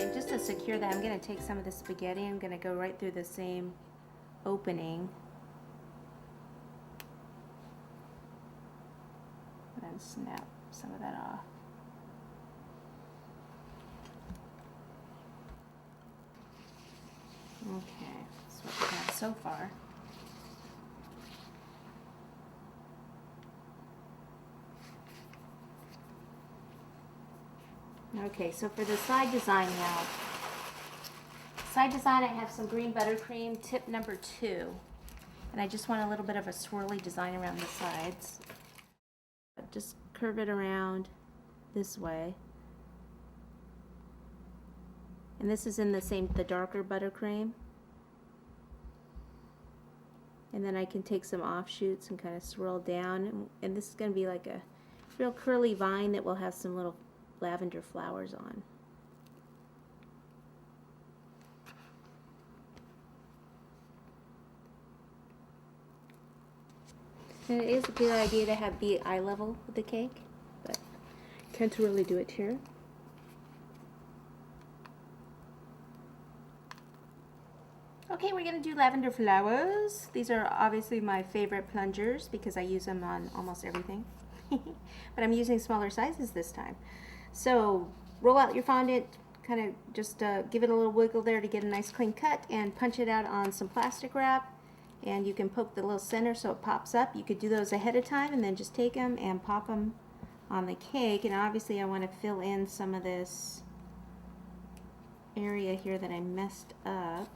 Okay, just to secure that, I'm going to take some of the spaghetti. I'm going to go right through the same opening. And then snap some of that off. Okay, that's what we have so far. Okay, so for the side design now, side design, I have some green buttercream, tip number 2. And I just want a little bit of a swirly design around the sides. Just curve it around this way. And this is in the darker buttercream. And then I can take some offshoots and kind of swirl down. And this is going to be like a real curly vine that will have some little lavender flowers on. And it is a good idea to be eye level with the cake, but can't really do it here. Okay, we're going to do lavender flowers. These are obviously my favorite plungers because I use them on almost everything. But I'm using smaller sizes this time. So roll out your fondant, kind of just give it a little wiggle there to get a nice clean cut, and punch it out on some plastic wrap. And you can poke the little center so it pops up. You could do those ahead of time and then just take them and pop them on the cake. And obviously I want to fill in some of this area here that I messed up.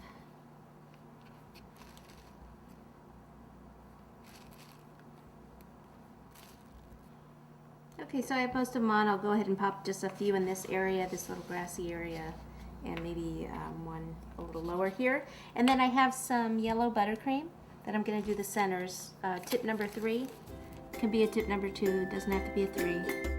Okay, so I have most of them on. I'll go ahead and pop just a few in this area, this little grassy area, and maybe one a little lower here. And then I have some yellow buttercream that I'm going to do the centers. Tip number 3. It can be a tip number 2, it doesn't have to be a 3.